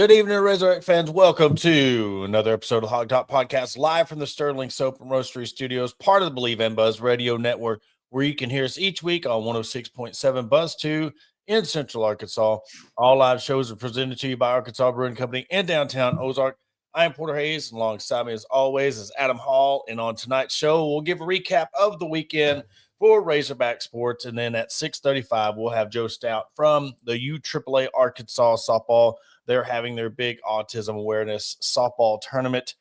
Good evening, Razorback fans. Welcome to another episode of Hog Top Podcast, live from the Sterling Soap and Roastery Studios, part of the Believe and Buzz Radio Network, where you can hear us each week on 106.7 Buzz 2 in Central Arkansas. All live shows are presented to you by Arkansas Brewing Company in downtown Ozark. I am Porter Hayes, and alongside me, as always, is Adam Hall. And on tonight's show, we'll give a recap of the weekend for Razorback Sports. And then at 6:35, we'll have Joe Stoute from the USSSA Arkansas softball. They're having their big autism awareness softball tournament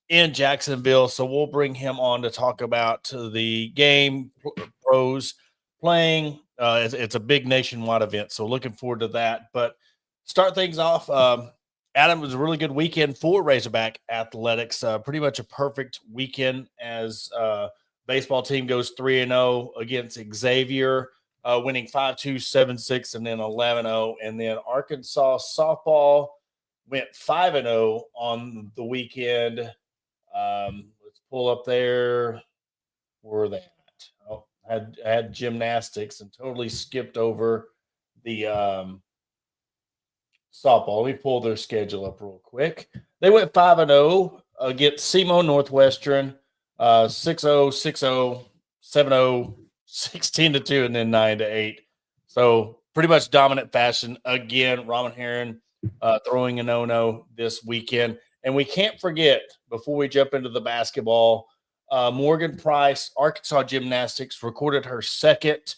in Jacksonville. So we'll bring him on to talk about the game, pros playing. It's a big nationwide event, so looking forward to that. But start things off. Adam, it was a really good weekend for Razorback Athletics. Pretty much a perfect weekend as baseball team goes 3-0 against Xavier. Winning 5-2, 7-6, and then 11-0. And then Arkansas softball went 5-0 on the weekend. Let's pull up there. Where are they at? Oh, I had gymnastics and totally skipped over the softball. Let me pull their schedule up real quick. They went 5-0 against SEMO Northwestern, 6-0, 6-0, 7-0. 16-2 and then 9-8. So pretty much dominant fashion. Again, Ramen Heron throwing a no-no this weekend. And we can't forget, before we jump into the basketball, Morgan Price, Arkansas Gymnastics, recorded her second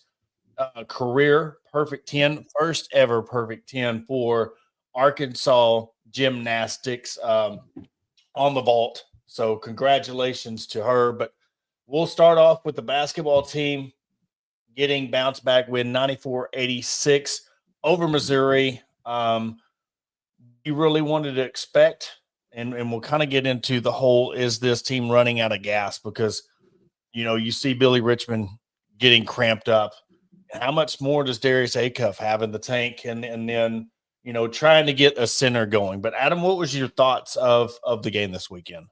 career perfect 10, first ever perfect 10 for Arkansas Gymnastics on the vault. So congratulations to her. But we'll start off with the basketball team getting bounce back win 94-86 over Missouri. You really wanted to expect, and we'll kind of get into the whole, is this team running out of gas? Because, you see Billy Richmond getting cramped up. How much more does Darius Acuff have in the tank? And then, trying to get a center going. But Adam, what was your thoughts of the game this weekend?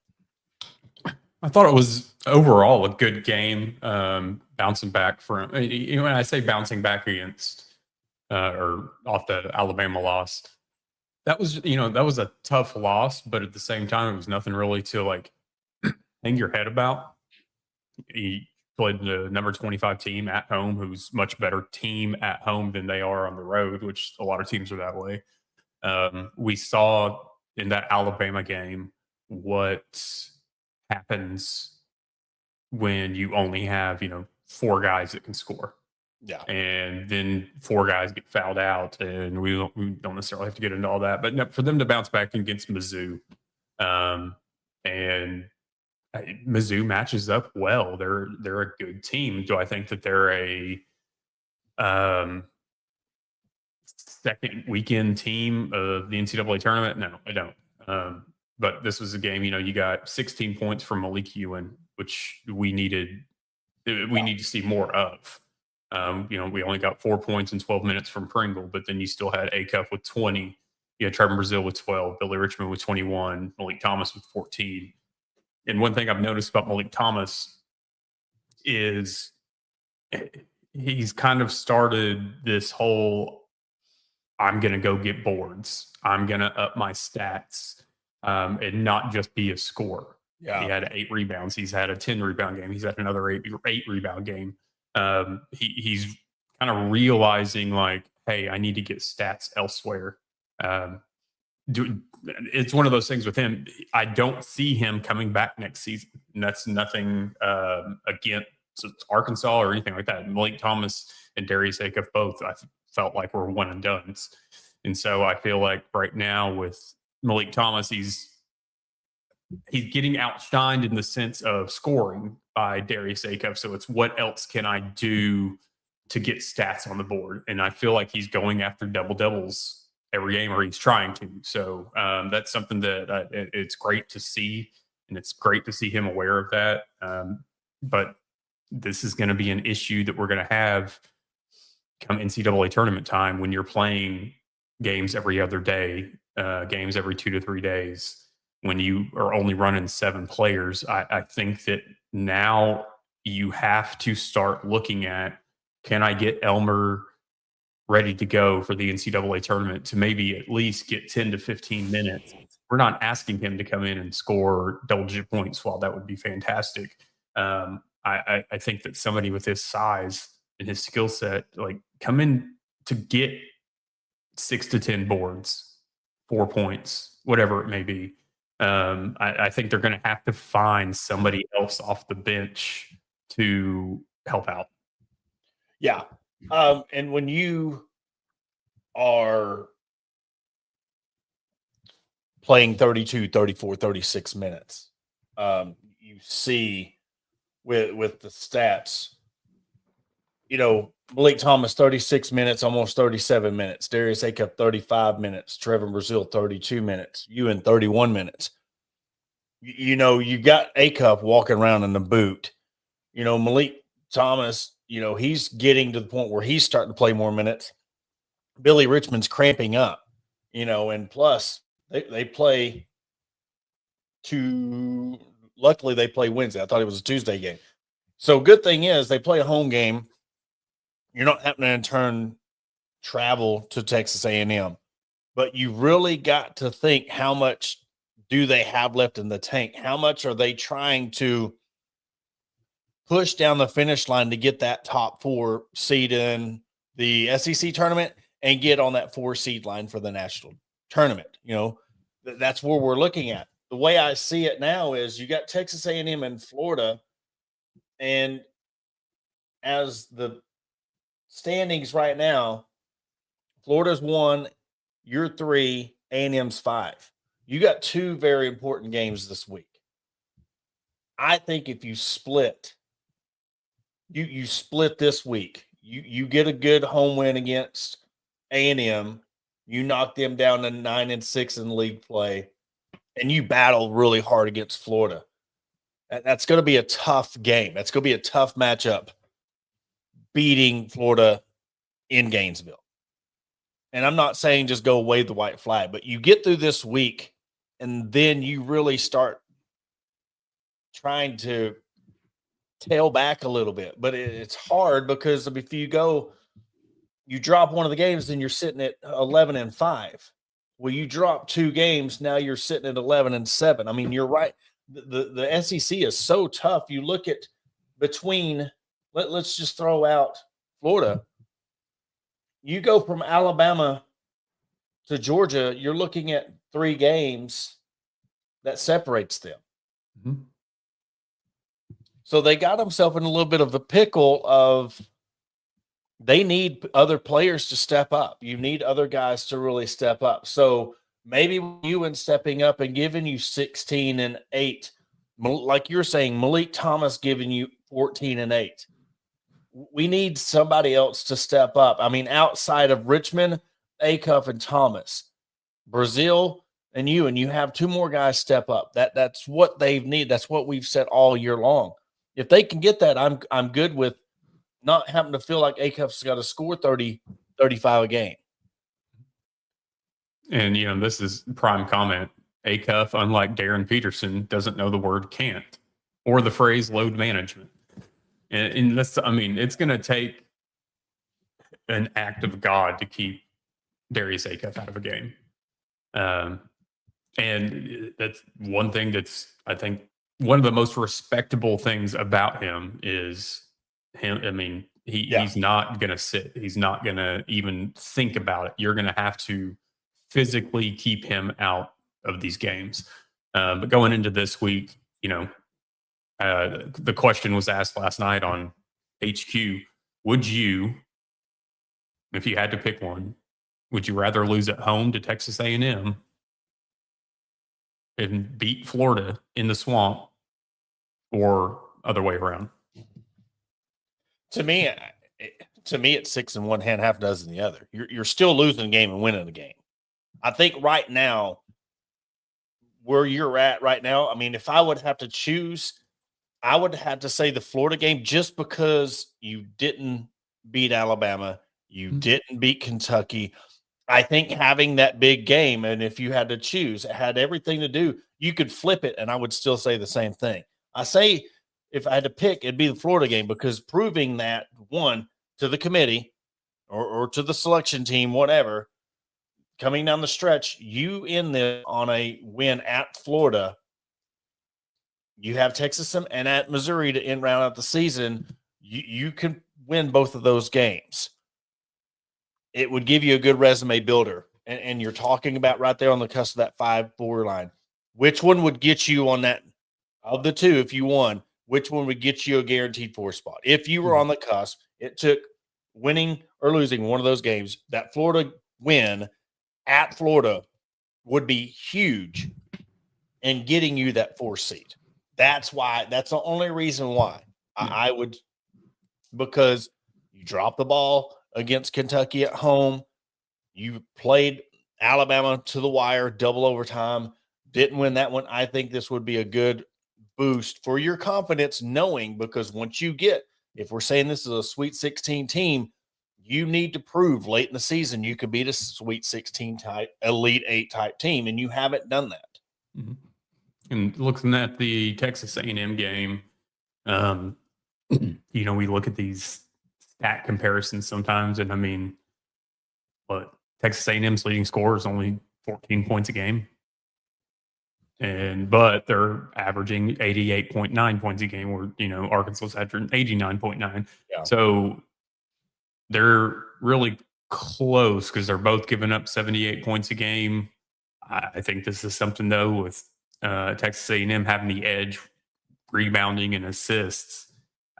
I thought it was overall a good game, bouncing back from, when I say bouncing back against or off the Alabama loss, that was a tough loss, but at the same time, it was nothing really to hang your head about. He played the number 25 team at home, who's much better team at home than they are on the road, which a lot of teams are that way. We saw in that Alabama game what happens when you only have, 4 guys that can score. Yeah. And then 4 guys get fouled out, and we don't necessarily have to get into all that. But no, for them to bounce back against Mizzou, and Mizzou matches up well. They're a good team. Do I think that they're a second weekend team of the NCAA tournament? No, I don't. But this was a game, you got 16 points from Malik Ewan, which we need to see more of. We only got 4 points in 12 minutes from Pringle, but then you still had Acuff with 20. You had Trevor Brazile with 12, Billy Richmond with 21, Malik Thomas with 14. And one thing I've noticed about Malik Thomas is he's kind of started this whole, I'm going to go get boards. I'm going to up my stats. And not just be a scorer. Yeah. He had 8 rebounds. He's had a 10 rebound game. He's had another 8 rebound game. He's kind of realizing hey, I need to get stats elsewhere. It's one of those things with him. I don't see him coming back next season. And that's nothing against Arkansas or anything like that. Malik Thomas and Darius Acuff both, I felt like, were one and dones. And so I feel like right now with Malik Thomas, he's getting outshined in the sense of scoring by Darius Acuff. So it's what else can I do to get stats on the board? And I feel like he's going after double-doubles every game, or he's trying to. So that's something that it's great to see, and it's great to see him aware of that. But this is going to be an issue that we're going to have come NCAA tournament time when you're playing games every other day, games every 2 to 3 days, when you are only running 7 players. I think that now you have to start looking at, can I get Elmer ready to go for the NCAA tournament to maybe at least get 10 to 15 minutes. We're not asking him to come in and score double-digit points. While that would be fantastic, I think that somebody with his size and his skill set, like, come in to get 6 to 10 boards, 4 points, whatever it may be. I think they're going to have to find somebody else off the bench to help out. Yeah. And when you are playing 32, 34, 36 minutes, you see with the stats, Malik Thomas, 36 minutes, almost 37 minutes. Darius Acuff, 35 minutes. Trevor Brazile, 32 minutes. Ewan, 31 minutes. You got Acuff walking around in the boot. Malik Thomas, he's getting to the point where he's starting to play more minutes. Billy Richmond's cramping up, and plus they play luckily they play Wednesday. I thought it was a Tuesday game. So good thing is they play a home game. You're not having to in turn travel to Texas A&M, but you really got to think, how much do they have left in the tank? How much are they trying to push down the finish line to get that top 4 seed in the SEC tournament and get on that 4 seed line for the national tournament? That's where we're looking at. The way I see it now is you got Texas A&M and Florida, and as the standings right now, Florida's 1, you're 3, A&M's 5. You got 2 very important games this week. I think if you split, you split this week, you get a good home win against A&M, you knock them down to 9-6 in league play, and you battle really hard against Florida. That's going to be a tough game. That's going to be a tough matchup, beating Florida in Gainesville. And I'm not saying just go wave the white flag, but you get through this week, and then you really start trying to tail back a little bit. But it's hard because if you drop one of the games, then you're sitting at 11-5. Well, you drop 2 games, now you're sitting at 11-7. I mean, you're right. The SEC is so tough. You look at between, let's just throw out Florida. You go from Alabama to Georgia, you're looking at 3 games that separates them. Mm-hmm. So they got themselves in a little bit of the pickle of they need other players to step up. You need other guys to really step up. So maybe Ewan stepping up and giving you 16 and 8, like you're saying, Malik Thomas giving you 14 and 8. We need somebody else to step up. I mean, outside of Richmond, Acuff, and Thomas, Brazile, and you have 2 more guys step up. That's what they need. That's what we've said all year long. If they can get that, I'm good with not having to feel like Acuff's got to score 30, 35 a game. And, this is prime comment. Acuff, unlike Darren Peterson, doesn't know the word can't or the phrase load management. And that's, it's going to take an act of God to keep Darius Acuff out of a game. And that's one thing that's, I think, one of the most respectable things about him is him. He's not going to sit. He's not going to even think about it. You're going to have to physically keep him out of these games. But going into this week, the question was asked last night on HQ, would you, if you had to pick one, would you rather lose at home to Texas A&M and beat Florida in the swamp, or other way around? To me, it's 6 in one hand, half dozen in the other. You're still losing a game and winning a game. I think right now, where you're at right now, if I would have to choose, I would have to say the Florida game, just because you didn't beat Alabama, you didn't beat Kentucky. I think having that big game, and if you had to choose, it had everything to do. You could flip it, and I would still say the same thing. I say if I had to pick, it'd be the Florida game, because proving that, one, to the committee, or to the selection team, whatever, coming down the stretch, you end this on a win at Florida. You have Texas and at Missouri to end round out the season. You can win both of those games. It would give you a good resume builder. And you're talking about right there on the cusp of that 5-4 line. Which one would get you on that of the two? If you won, which one would get you a guaranteed 4 spot? If you were on the cusp, it took winning or losing one of those games. That Florida win at Florida would be huge in getting you that 4 seed. That's the only reason why I would, because you dropped the ball against Kentucky at home. You played Alabama to the wire, double overtime, didn't win that one. I think this would be a good boost for your confidence, knowing, because once you get, if we're saying this is a Sweet 16 team, you need to prove late in the season you could beat a Sweet 16 type, Elite 8 type team, and you haven't done that. Mm-hmm. And looking at the Texas A&M game, we look at these stat comparisons sometimes, and I mean, Texas A&M's leading scorer is only 14 points a game, but they're averaging 88.9 points a game, where Arkansas's averaging 89.9. Yeah. So they're really close because they're both giving up 78 points a game. I think this is something, though, with Texas A&M having the edge, rebounding and assists,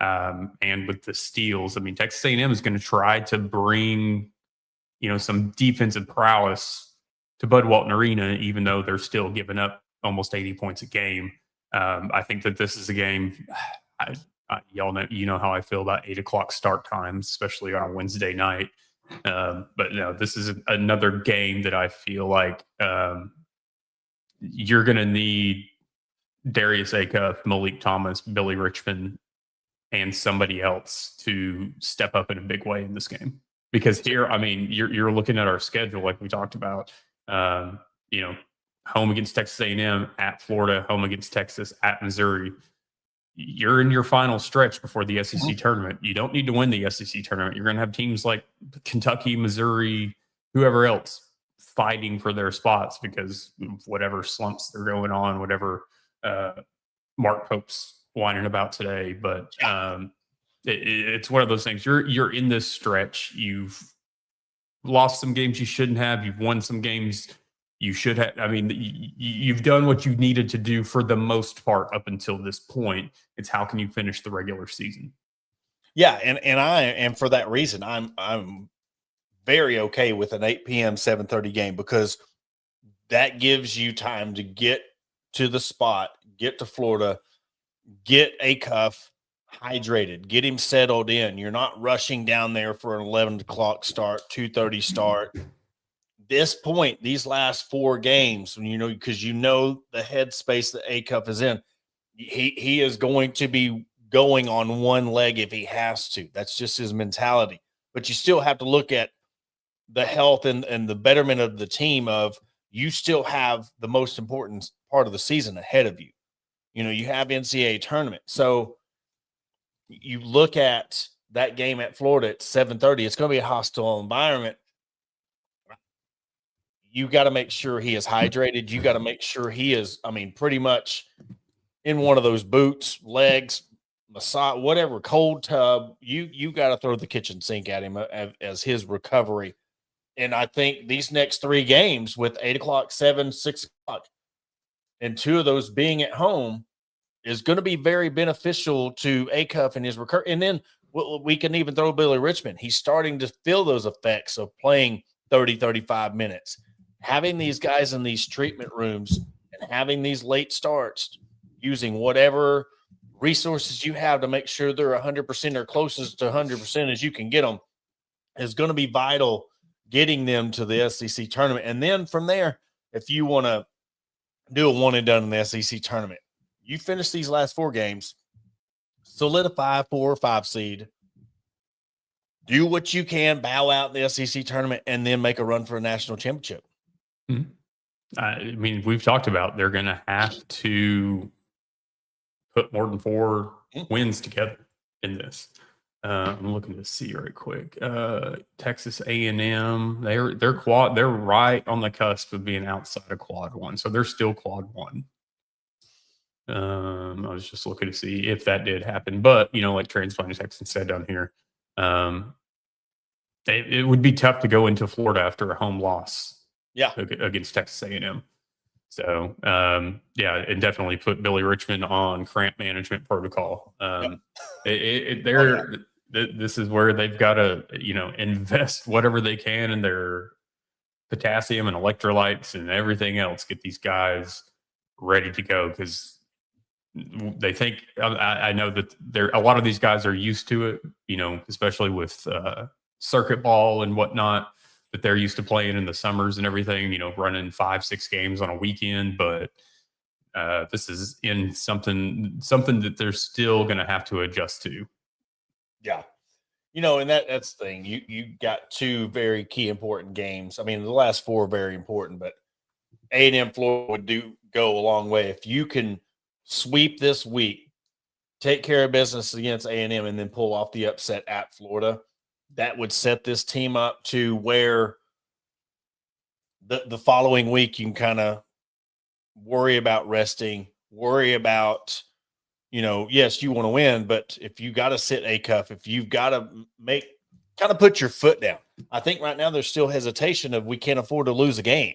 and with the steals. I mean, Texas A&M is going to try to bring some defensive prowess to Bud Walton Arena, even though they're still giving up almost 80 points a game. I think that this is a game. Y'all know how I feel about 8:00 start times, especially on a Wednesday night. But no, this is another game that I feel like you're going to need Darius Acuff, Malik Thomas, Billy Richmond, and somebody else to step up in a big way in this game. Because here, I mean, you're looking at our schedule like we talked about. Home against Texas A&M, at Florida, home against Texas, at Missouri. You're in your final stretch before the SEC tournament. You don't need to win the SEC tournament. You're going to have teams like Kentucky, Missouri, whoever else fighting for their spots because of whatever slumps they're going on, whatever Mark Pope's whining about today. But it's one of those things. You're in this stretch. You've lost some games you shouldn't have. You've won some games you should have. I mean, you've done what you needed to do for the most part up until this point. It's how can you finish the regular season? Yeah, and for that reason, I'm very okay with an 8 p.m. 7:30 game, because that gives you time to get to the spot, get to Florida, get Acuff hydrated, get him settled in. You're not rushing down there for an 11 o'clock start, 2:30 start. This point, these last 4 games, because the headspace that Acuff is in, he is going to be going on one leg if he has to. That's just his mentality. But you still have to look at the health and the betterment of the team. Of you still have the most important part of the season ahead of you. You have NCAA tournament. So you look at that game at Florida at 7:30. It's going to be a hostile environment. You got to make sure he is hydrated. You got to make sure he is, pretty much in one of those boots, legs, massage, whatever, cold tub. You got to throw the kitchen sink at him as his recovery. And I think these next 3 games with 8 o'clock, 7, 6 o'clock, and 2 of those being at home is going to be very beneficial to Acuff and his recovery. And then we can even throw Billy Richmond. He's starting to feel those effects of playing 30, 35 minutes. Having these guys in these treatment rooms and having these late starts, using whatever resources you have to make sure they're 100% or closest to 100% as you can get them, is going to be vital, getting them to the SEC tournament. And then from there, if you want to do a one and done in the SEC tournament, you finish these last 4 games, solidify a 4 or 5 seed, do what you can, bow out in the SEC tournament, and then make a run for a national championship. Mm-hmm. I mean, we've talked about they're going to have to put more than 4 wins together in this. I'm looking to see right quick. Texas A&M, they're quad. They're right on the cusp of being outside of quad one, so they're still quad one. I was just looking to see if that did happen, but like Transplant Texan said down here, it would be tough to go into Florida after a home loss. Yeah, against Texas A&M. So it definitely put Billy Richmond on cramp management protocol. This is where they've got to invest whatever they can in their potassium and electrolytes and everything else. Get these guys ready to go because they think I know that a lot of these guys are used to it. Especially with circuit ball and whatnot, that they're used to playing in the summers and everything, running 5-6 games on a weekend. But this is in something that they're still going to have to adjust to. Yeah. And that's the thing. You got two very key important games. I mean, the last four are very important, but A&M Florida would go a long way. If you can sweep this week, take care of business against A&M, and then pull off the upset at Florida, that would set this team up to where the following week you can kind of worry about resting, worry about, yes, you want to win, but if you got to sit a cuff, if you've got to put your foot down. I think right now there's still hesitation of we can't afford to lose a game.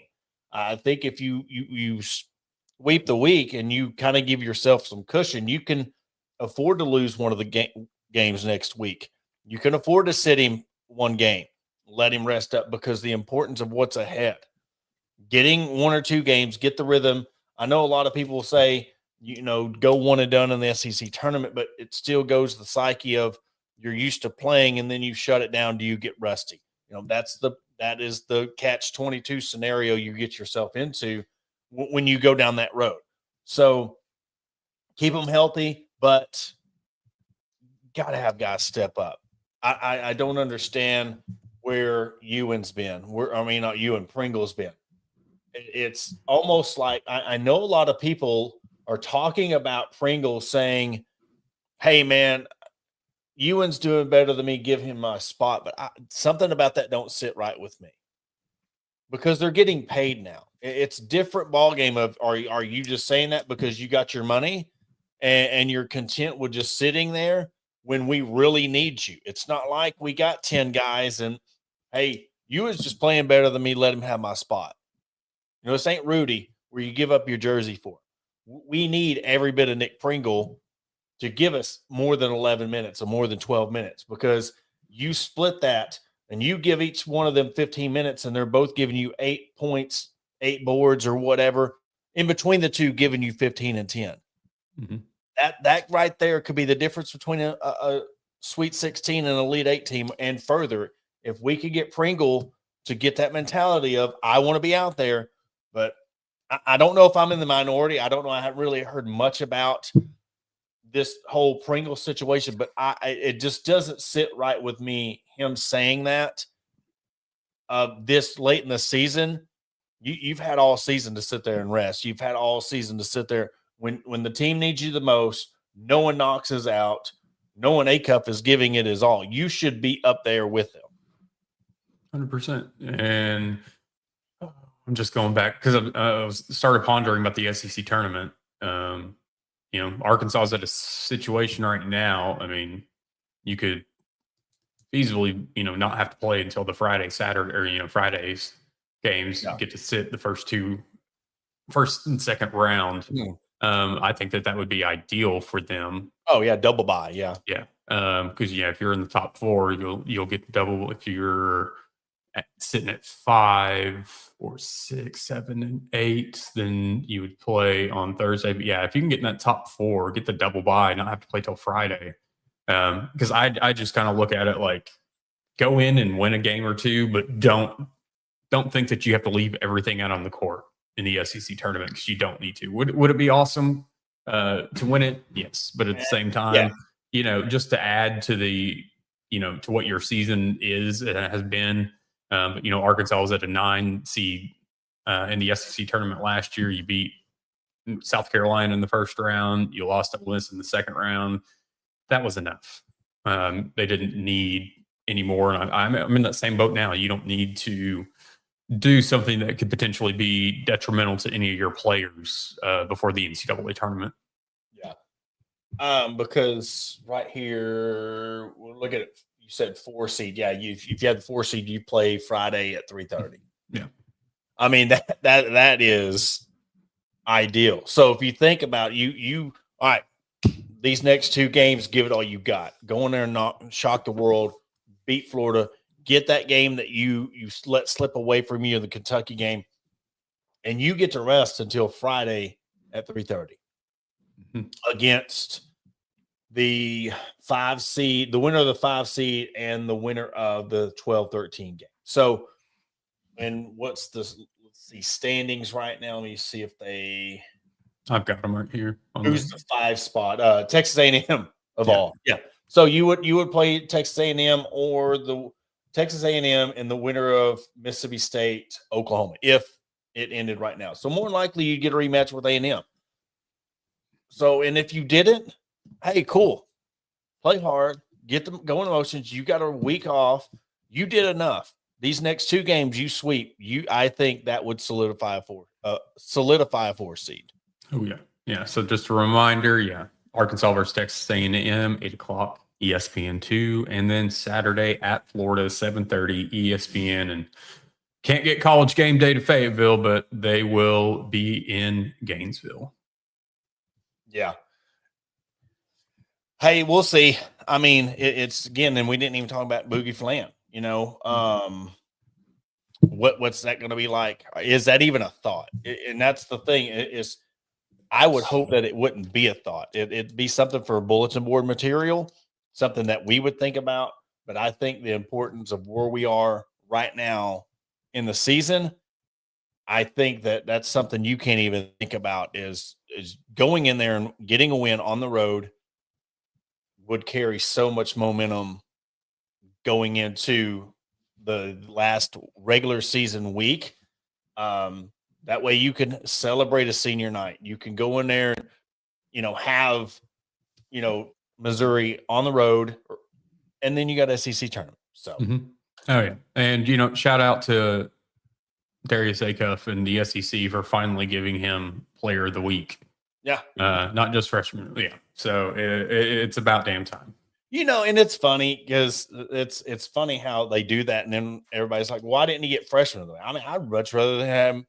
I think if you sweep the week and you kind of give yourself some cushion, you can afford to lose one of the games next week. You can afford to sit him one game, let him rest up, because the importance of what's ahead. Getting one or two games, get the rhythm. I know a lot of people say, go one and done in the SEC tournament, but it still goes to the psyche of you're used to playing and then you shut it down. Do you get rusty? That is the catch-22 scenario you get yourself into when you go down that road. So keep them healthy, but got to have guys step up. I don't understand where Ewan's been. Not Ewan, Pringle's been. It's almost like I know a lot of people are talking about Pringle saying, hey, man, Ewan's doing better than me. Give him my spot. But something about that don't sit right with me because they're getting paid now. It's different ball game of are you just saying that because you got your money and you're content with just sitting there when we really need you? It's not like we got 10 guys and, hey, Ewan's just playing better than me. Let him have my spot. This ain't Rudy where you give up your jersey for. We need every bit of Nick Pringle to give us more than 11 minutes or more than 12 minutes, because you split that and you give each one of them 15 minutes and they're both giving you 8 points, 8 boards or whatever, in between the two giving you 15 and 10. Mm-hmm. That right there could be the difference between a Sweet 16 and Elite 8 team and further. If we could get Pringle to get that mentality of I want to be out there. But I don't know if I'm in the minority. I don't know. I haven't really heard much about this whole Pringle situation, but it just doesn't sit right with me, him saying that this late in the season. You've had all season to sit there and rest. You've had all season to sit there when the team needs you the most. No one knocks us out. No one A-Cup is giving it his all. You should be up there with them. 100%. And I'm just going back because I started pondering about the SEC tournament. Arkansas is at a situation right now. I mean, you could feasibly, not have to play until the Friday's games. Yeah. Get to sit the first and second round. I think that would be ideal for them. Oh yeah, double bye. Yeah, yeah. Because if you're in the top 4, you'll get the double. If you're sitting at 5 or 6, 7, and 8, then you would play on Thursday. But yeah, if you can get in that top 4, get the double bye, not have to play till Friday. Because I just kind of look at it like go in and win a game or two, but don't think that you have to leave everything out on the court in the SEC tournament because you don't need to. Would it be awesome to win it? Yes, but at the same time, just to add to the to what your season is and has been. Arkansas was at a 9 seed in the SEC tournament last year. You beat South Carolina in the first round. You lost to Ole Miss in the second round. That was enough. They didn't need any more. And I'm in that same boat now. You don't need to do something that could potentially be detrimental to any of your players before the NCAA tournament. Yeah. Because right here, we'll look at it. You said 4 seed. Yeah, if you had the 4 seed, you play Friday at 3:30. Yeah. I mean, that is ideal. So if you think about you all right, these next 2 games, give it all you got. Go in there and shock the world, beat Florida, get that game that you let slip away from you, the Kentucky game, and you get to rest until Friday at 3:30 against the 5 seed, the winner of the 5 seed, and the winner of the 12-13 game. So, and what's this? Let's see standings right now. Let me see if they. I've got them right here. Who's the 5 spot? Texas A&M of all. Yeah. So you would play Texas A&M or the Texas A&M and the winner of Mississippi State, Oklahoma, if it ended right now. So more likely you'd get a rematch with A&M. So, and if you didn't, hey, cool. Play hard. Get them going emotions. You got a week off. You did enough. These next 2 games you sweep. I think that would solidify a 4 seed. Oh yeah. Yeah. So just a reminder, Arkansas versus Texas A&M, 8:00 ESPN2, and then Saturday at Florida, 7:30 ESPN. And can't get College Game Day to Fayetteville, but they will be in Gainesville. Yeah. Hey, we'll see. I mean, it's again, and we didn't even talk about Boogie Flan. What's that going to be like? Is that even a thought? And that's the thing is, I would hope that it wouldn't be a thought. It'd be something for bulletin board material, something that we would think about. But I think the importance of where we are right now in the season, I think that's something you can't even think about is going in there and getting a win on the road would carry so much momentum going into the last regular season week. That way you can celebrate a senior night. You can go in there and, have, Missouri on the road, and then you got SEC tournament. So, Oh yeah. And, shout out to Darius Acuff and the SEC for finally giving him player of the week. Yeah. Not just freshman. Yeah. So it's about damn time. And it's funny because it's funny how they do that. And then everybody's like, why didn't he get freshman of the week? I mean, I'd much rather have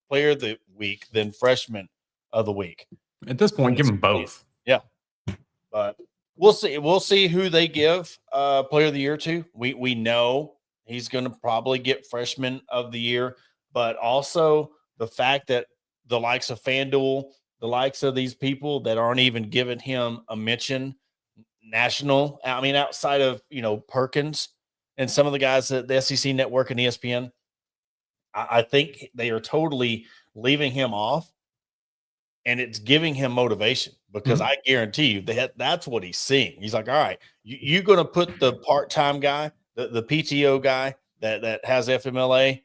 player of the week than freshman of the week. At this point, give them both. Yeah. But we'll see. We'll see who they give player of the year to. We know he's going to probably get freshman of the year, but also the fact that the likes of FanDuel, the likes of these people that aren't even giving him a mention national. I mean, outside of, Perkins and some of the guys at the SEC Network and ESPN, I think they are totally leaving him off, and it's giving him motivation because I guarantee you that's what he's seeing. He's like, all right, you're going to put the part-time guy, the PTO guy that has FMLA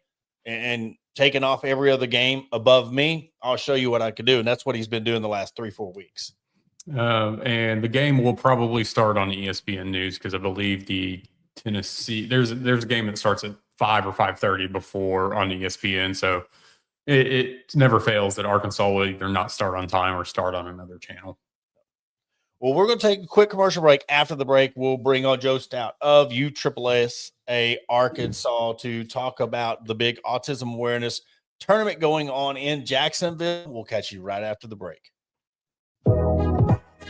and taking off every other game above me. I'll show you what I can do. And that's what he's been doing the last 3-4 weeks. And the game will probably start on ESPN News because I believe the Tennessee there's a game that starts at 5 or 5:30 before on ESPN. So it never fails that Arkansas will either not start on time or start on another channel. Well, we're going to take a quick commercial break. After the break, we'll bring on Joe Stoute of USSSA Arkansas to talk about the big autism awareness tournament going on in Jacksonville. We'll catch you right after the break.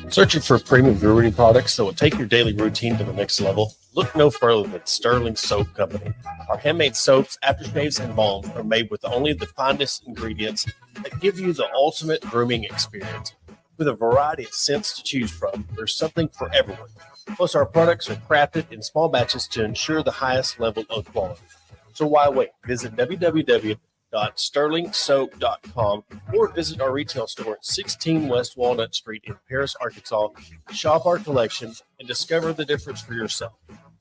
Searching for premium grooming products that will take your daily routine to the next level? Look no further than Sterling Soap Company. Our handmade soaps, aftershaves, and balms are made with only the finest ingredients that give you the ultimate grooming experience. With a variety of scents to choose from, there's something for everyone. Plus, our products are crafted in small batches to ensure the highest level of quality. So why wait? Visit www.sterlingsoap.com or visit our retail store at 16 West Walnut Street in Paris, Arkansas. Shop our collection and discover the difference for yourself.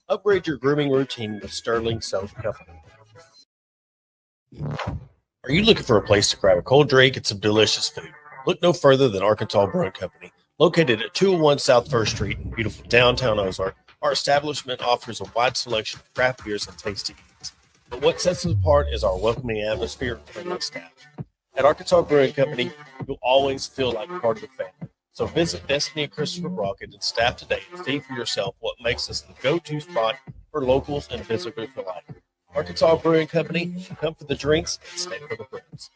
Upgrade your grooming routine with Sterling Soap Company. Are you looking for a place to grab a cold drink and some delicious food? Look no further than Arkansas Brewing Company, Located at 201 South First Street in beautiful downtown Ozark, our establishment offers a wide selection of craft beers and tasty eats. But what sets us apart is our welcoming atmosphere and friendly staff. At Arkansas Brewing Company, you'll always feel like part of the family. So visit Destiny and Christopher Brockett and staff today and see for yourself what makes us the go-to spot for locals and visitors alike. Arkansas Brewing Company, come for the drinks and stay for the friends.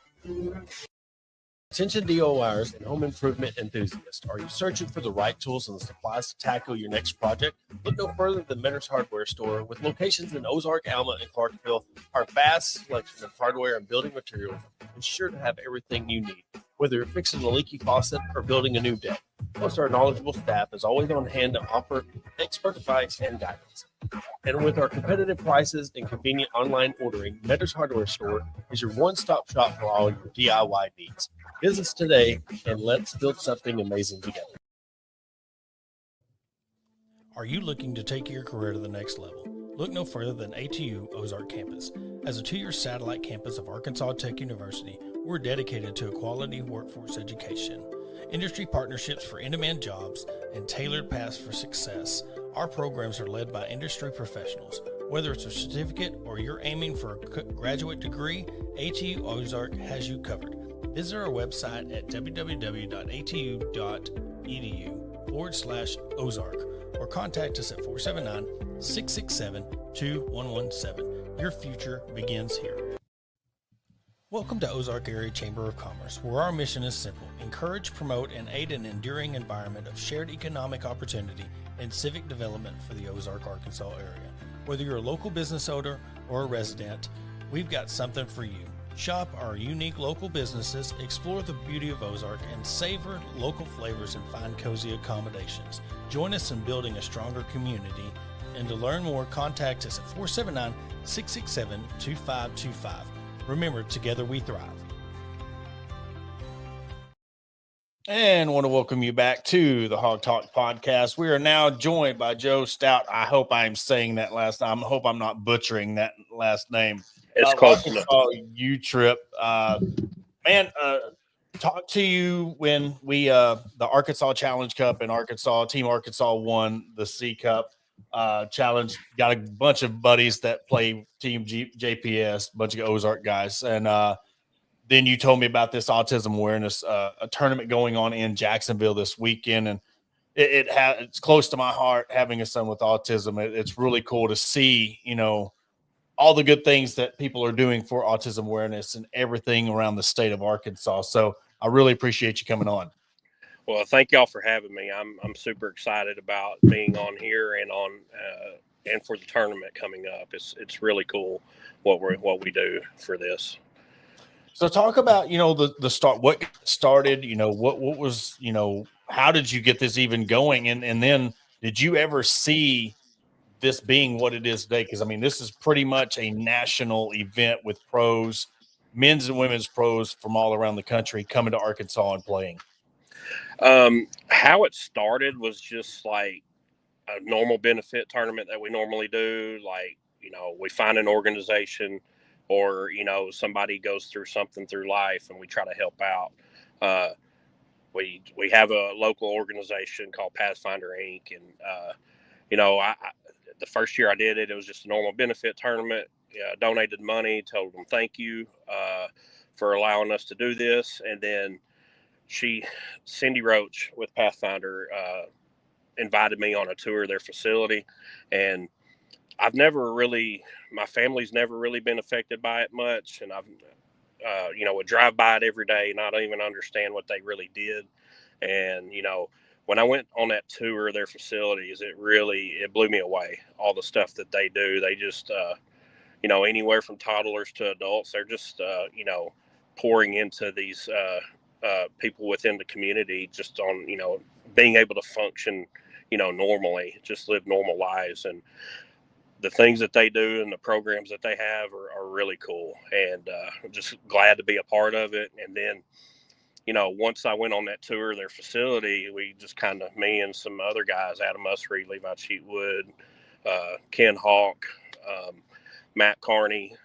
Attention DIYers and home improvement enthusiasts. Are you searching for the right tools and the supplies to tackle your next project? Look no further than Mentor's Hardware Store. With locations in Ozark, Alma, and Clarksville, our vast selection of hardware and building materials is sure to have everything you need. Whether you're fixing a leaky faucet or building a new deck, plus our knowledgeable staff is always on hand to offer expert advice and guidance. And with our competitive prices and convenient online ordering, Mentor's Hardware Store is your one-stop shop for all your DIY needs. Visit us today and let's build something amazing together. Are you looking to take your career to the next level? Look no further than ATU Ozark Campus. As a 2-year satellite campus of Arkansas Tech University, we're dedicated to a quality workforce education, industry partnerships for in-demand jobs, and tailored paths for success. Our programs are led by industry professionals. Whether it's a certificate or you're aiming for a graduate degree, ATU Ozark has you covered. Visit our website at www.atu.edu/Ozark or contact us at 479-667-2117. Your future begins here. Welcome to Ozark Area Chamber of Commerce, where our mission is simple: encourage, promote, and aid an enduring environment of shared economic opportunity and civic development for the Ozark, Arkansas area. Whether you're a local business owner or a resident, we've got something for you. Shop our unique local businesses, explore the beauty of Ozark, and savor local flavors and find cozy accommodations. Join us in building a stronger community. And to learn more, contact us at 479-667-2525. Remember, together we thrive. And want to welcome you back to the Hog Talk podcast. We are now joined by Joe Stoute. I hope I'm saying that last name. I hope I'm not butchering that last name. It's close enough. U-Trip. Talk to you when we the Arkansas Challenge Cup in Arkansas. Team Arkansas won the C Cup challenge. Got a bunch of buddies that play Team JPS, a bunch of Ozark guys, and then you told me about this autism awareness a tournament going on in Jacksonville this weekend, and it's close to my heart having a son with autism. It's really cool to see, all the good things that people are doing for autism awareness and everything around the state of Arkansas. So I really appreciate you coming on. Well, thank y'all for having me. I'm super excited about being on here and and for the tournament coming up. It's really cool what we do for this. So talk about, the start, what started, what was, how did you get this even going? And then did you ever see this being what it is today? Because this is pretty much a national event with pros, men's and women's pros from all around the country coming to Arkansas and playing. How it started was just like a normal benefit tournament that we normally do. Like, we find an organization or, somebody goes through something through life and we try to help out. We have a local organization called Pathfinder Inc. And, the first year I did it, it was just a normal benefit tournament. Donated money, told them thank you for allowing us to do this. And then Cindy Roach with Pathfinder invited me on a tour of their facility. And my family's never really been affected by it much. And I've, would drive by it every day, not even understand what they really did. And, when I went on that tour of their facilities, it blew me away. All the stuff that they do, they just, anywhere from toddlers to adults, they're just, pouring into these people within the community just on, being able to function, normally, just live normal lives. And the things that they do and the programs that they have are really cool. And I'm just glad to be a part of it. And then, once I went on that tour of their facility, we just me and some other guys, Adam Usry, Levi Cheatwood, Ken Hawk, Matt Carney,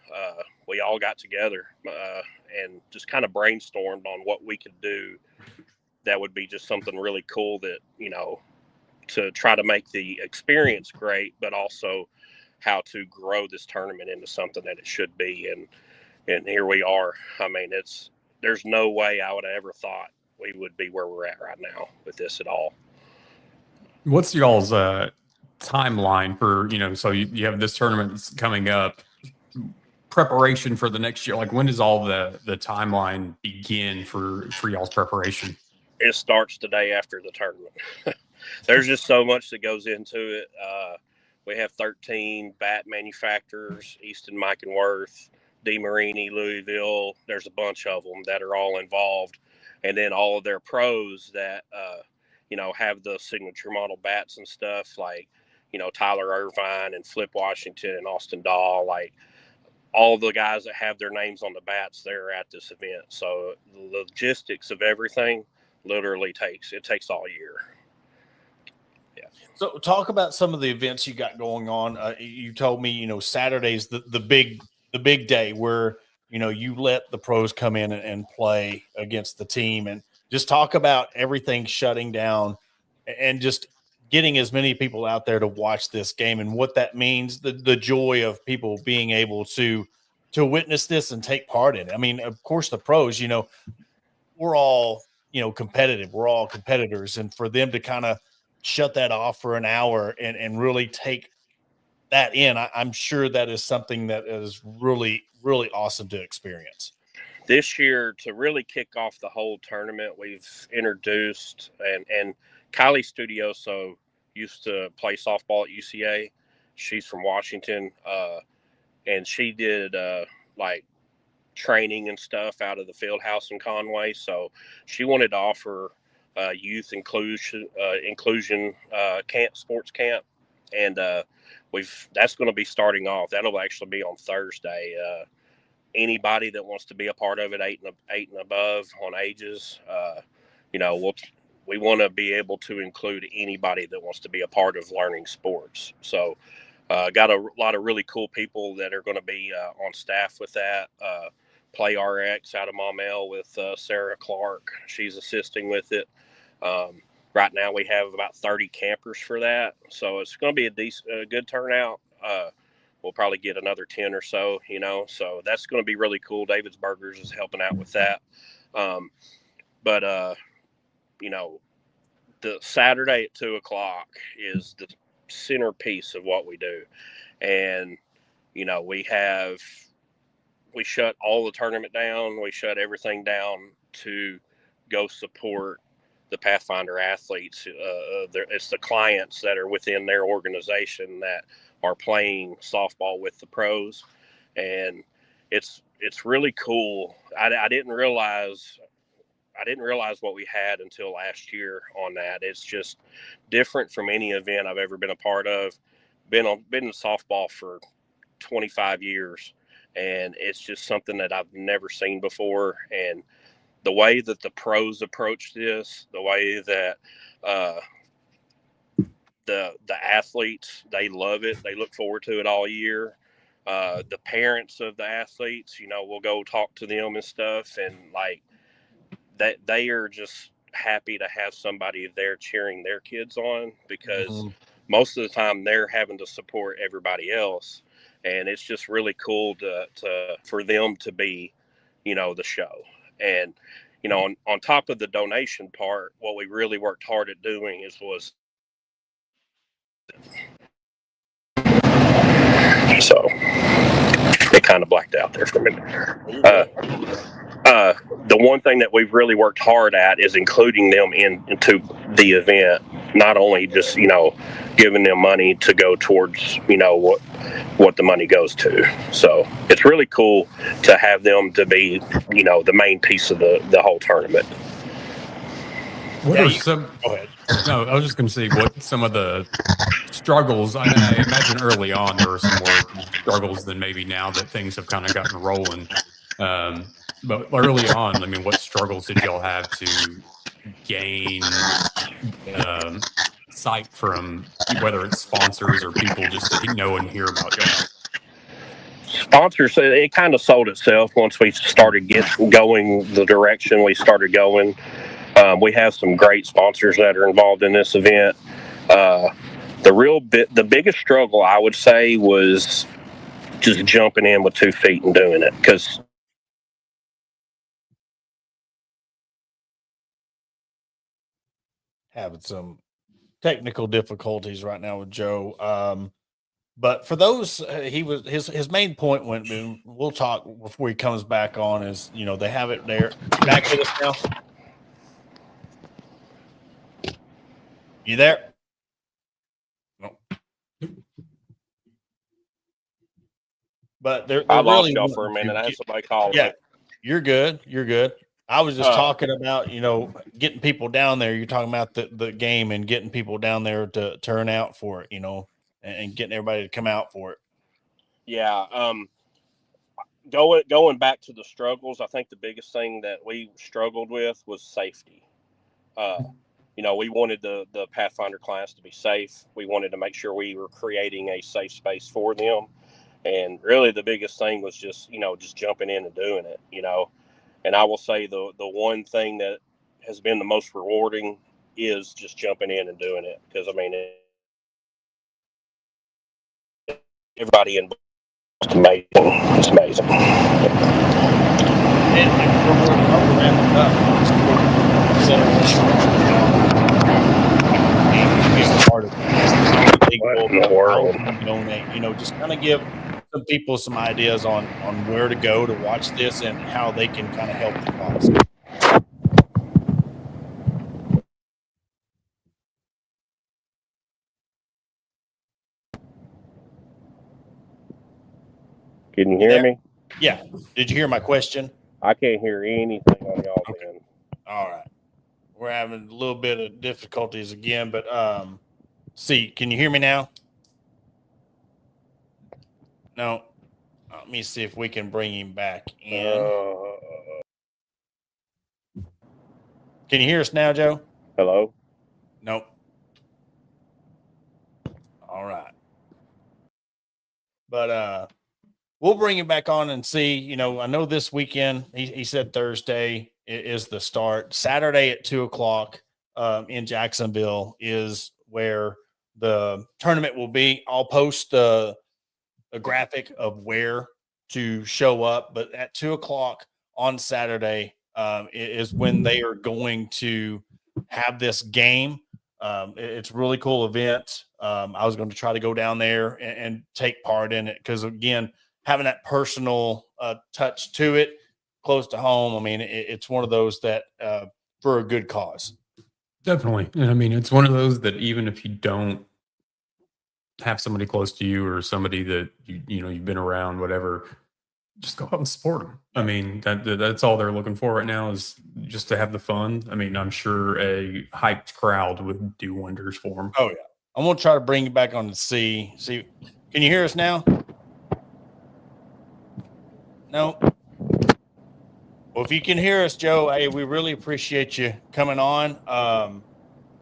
we all got together and just brainstormed on what we could do that would be just something really cool that, to try to make the experience great, but also how to grow this tournament into something that it should be. And here we are. I mean, there's no way I would have ever thought we would be where we're at right now with this at all. What's y'all's timeline for, so you have this tournament that's coming up, preparation for the next year? Like, when does all the timeline begin for y'all's preparation? It starts the day after the tournament. There's just so much that goes into it. We have 13 bat manufacturers, Easton, Mike and Worth, DeMarini, Louisville. There's a bunch of them that are all involved. And then all of their pros that, have the signature model bats and stuff, like, Tyler Irvine and Flip Washington and Austin Dahl, like all the guys that have their names on the bats, they're at this event. So the logistics of everything literally takes all year. Yeah. So talk about some of the events you got going on. You told me, Saturday's the big day where, you let the pros come in and play against the team, and just talk about everything shutting down and just getting as many people out there to watch this game and what that means, the joy of people being able to witness this and take part in it. I mean, of course, the pros, we're all, competitive. We're all competitors. And for them to kind of shut that off for an hour and really take that in, I'm sure that is something that is really, really awesome to experience. This year, to really kick off the whole tournament, we've introduced, and Kylie Studioso used to play softball at UCA. She's from Washington, and she did like training and stuff out of the field house in Conway. So she wanted to offer youth inclusion camp, sports camp, and that's going to be starting off. That'll actually be on Thursday. Anybody that wants to be a part of it, 8 and above on ages, we want to be able to include anybody that wants to be a part of learning sports. So got a lot of really cool people that are going to be on staff with that. Play RX out of Maumelle with Sarah Clark. She's assisting with it. Right now we have about 30 campers for that. So it's going to be a good turnout. We'll probably get another 10 or so, so that's going to be really cool. David's Burgers is helping out with that. But the Saturday at 2:00 is the centerpiece of what we do. And, we shut all the tournament down. We shut everything down to go support the Pathfinder athletes. It's the clients that are within their organization that are playing softball with the pros. And it's really cool. I didn't realize what we had until last year on that. It's just different from any event I've ever been a part of. Been in softball for 25 years, and it's just something that I've never seen before. And the way that the pros approach this, the way that the athletes, they love it. They look forward to it all year. The parents of the athletes, we'll go talk to them and stuff, and like that, they are just happy to have somebody there cheering their kids on, because most of the time they're having to support everybody else. And it's just really cool for them to be, the show. And, on top of the donation part, what we really worked hard at doing was so it kind of blacked out there for a minute. The one thing that we've really worked hard at is including them into the event, not only just, giving them money to go towards, what the money goes to. So it's really cool to have them to be, the main piece of the whole tournament. What are some? Go ahead. No, I was just going to say what some of the struggles. I imagine early on there were some more struggles than maybe now that things have kind of gotten rolling. But early on, what struggles did y'all have to gain sight from, whether it's sponsors or people just to know and hear about y'all? Sponsors, it kind of sold itself once we started going the direction we started going. We have some great sponsors that are involved in this event. The biggest struggle I would say was just jumping in with 2 feet and doing it, because having some technical difficulties right now with Joe. But for those, he was his main point when we'll talk before he comes back on is, you know, they have it there. You back with us now? You there? No. But they're I lost really y'all for a wanting minute. I to had somebody calling yeah, me. you're good. You're good. I was just Uh, talking about, you know, getting people down there. You're talking about the game and getting people down there to turn out for it, you know, and getting everybody to come out for it. Yeah. Going back to the struggles, I think the biggest thing that we struggled with was safety. Uh, we wanted the Pathfinder class to be safe. We wanted to make sure we were creating a safe space for them. And really the biggest thing was just jumping in and doing it, And I will say the one thing that has been the most rewarding is just jumping in and doing it. Because, I mean, everybody involved is amazing. It's amazing. And we're wrapping up. So, be a part of What in the world? donate, you know, just kind of give some people some ideas on where to go to watch this and how they can kind of help the cause. Can you You hear there? me? Yeah. Did you hear my question? I can't hear anything on y'all, Okay. man. All right. We're having a little bit of difficulties again, but see, can you hear me now? No. Let me see if we can bring him back in. Can you hear us now, Joe? Hello? Nope. All right. But we'll bring him back on and see. You know, I know this weekend, he said Thursday is the start. Saturday at 2:00 in Jacksonville is where the tournament will be. I'll post a graphic of where to show up, but at 2:00 on Saturday is when they are going to have this game. It's a really cool event. I was going to try to go down there and take part in it because, again, having that personal touch to it, close to home. I mean, it's one of those that for a good cause. Definitely. And I mean, it's one of those that even if you don't have somebody close to you or somebody that you've been around, whatever, just go out and support them. I mean, that's all they're looking for right now is just to have the fun. I mean, I'm sure a hyped crowd would do wonders for them. Oh yeah, I'm gonna try to bring you back on the C. See, can you hear us now? No. Well, if you can hear us, Joe, hey, we really appreciate you coming on.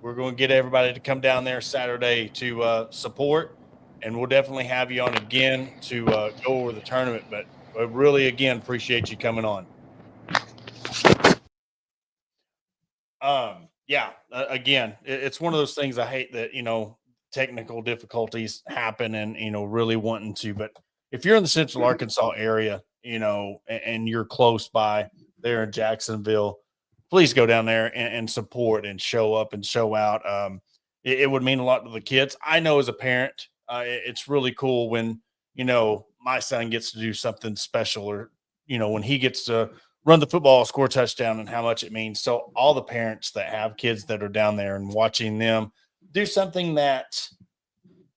We're going to get everybody to come down there Saturday to support, and we'll definitely have you on again to go over the tournament. But I really, again, appreciate you coming on. Yeah, again, it's one of those things I hate that, technical difficulties happen and, really wanting to. But if you're in the Central Arkansas area, and you're close by there in Jacksonville, please go down there and support and show up and show out. It would mean a lot to the kids. I know as a parent, it's really cool when, my son gets to do something special or, when he gets to run the football, score a touchdown, and how much it means. So all the parents that have kids that are down there and watching them do something that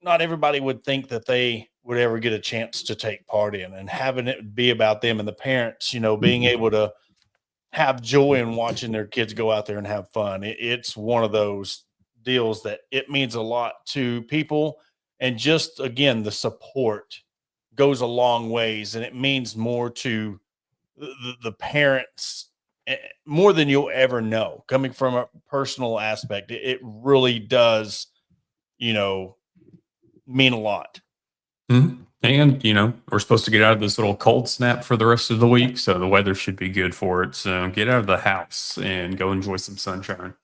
not everybody would think that they would ever get a chance to take part in, and having it be about them and the parents, being able to have joy in watching their kids go out there and have fun. It's one of those deals that it means a lot to people. And just, again, the support goes a long ways, and it means more to the parents more than you'll ever know. Coming from a personal aspect, it really does, mean a lot. Mm-hmm. And, we're supposed to get out of this little cold snap for the rest of the week, so the weather should be good for it. So get out of the house and go enjoy some sunshine.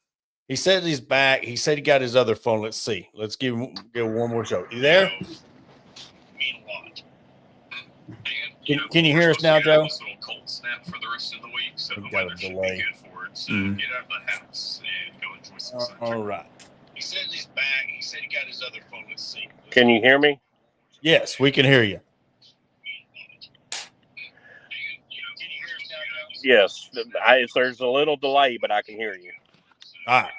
He said he's back. He said he got his other phone. Let's see. Let's give one more show. You there? Mean a lot. Can you hear us now, Joe? This little cold snap for the rest of the week, so We the got a weather should delay. be good for it. So get out of the house and go enjoy some sunshine. All right. He said he's back. He said he got his other phone. Let's see. Can you hear me? Yes, we can hear you. Yes. There's a little delay, but I can hear you. All right.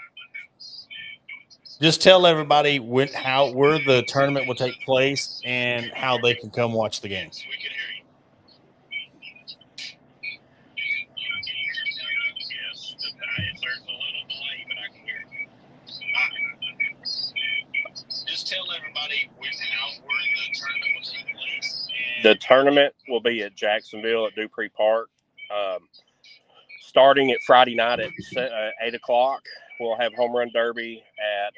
Just tell everybody where the tournament will take place and how they can come watch the games. We can hear you. Yes. There's a little delay, but I can hear you. Just tell everybody where the tournament will take place. The tournament will be at Jacksonville at Dupree Park. Starting at Friday night at 8 o'clock. We'll have home run derby at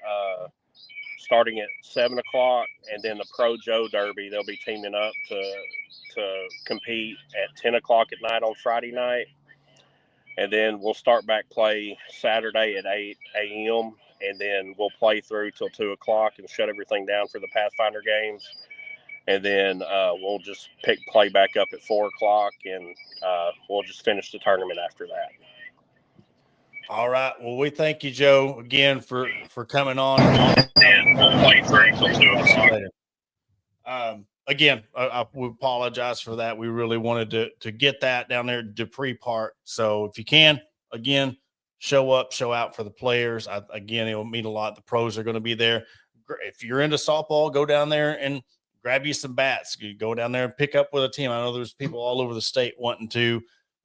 starting at 7 o'clock, and then the Pro Joe Derby. They'll be teaming up to compete at 10 o'clock at night on Friday night, and then we'll start back play Saturday at 8 a.m. and then we'll play through till 2 o'clock and shut everything down for the Pathfinder games, and then we'll just play back up at 4 o'clock, and we'll just finish the tournament after that. All right. Well, we thank you, Joe, again for coming on. And we'll play through till 2 o'clock. Again, we apologize for that. We really wanted to get that down there at Dupree Park. So if you can, again, show up, show out for the players. Again, it will mean a lot. The pros are going to be there. If you're into softball, go down there and grab you some bats. You go down there and pick up with a team. I know there's people all over the state wanting to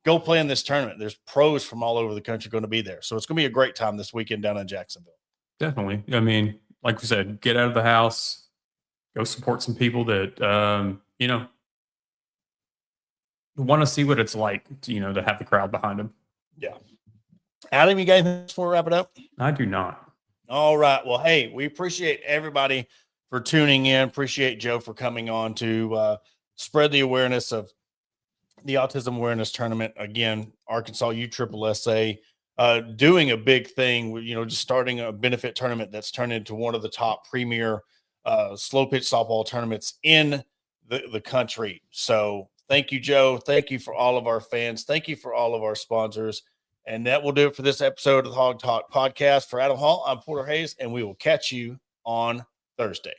go play in this tournament. There's pros from all over the country going to be there. So it's going to be a great time this weekend down in Jacksonville. Definitely. I mean, like we said, get out of the house, go support some people that, want to see what it's like, to have the crowd behind them. Yeah. Adam, you got anything before we wrap it up? I do not. All right. Well, hey, we appreciate everybody for tuning in. Appreciate Joe for coming on to spread the awareness of the Autism Awareness Tournament. Again, Arkansas USSSA doing a big thing, just starting a benefit tournament that's turned into one of the top premier slow pitch softball tournaments in the country. So thank you, Joe. Thank you for all of our fans. Thank you for all of our sponsors. And that will do it for this episode of the Hog Talk Podcast. For Adam Hall, I'm Porter Hayes, and we will catch you on Thursday.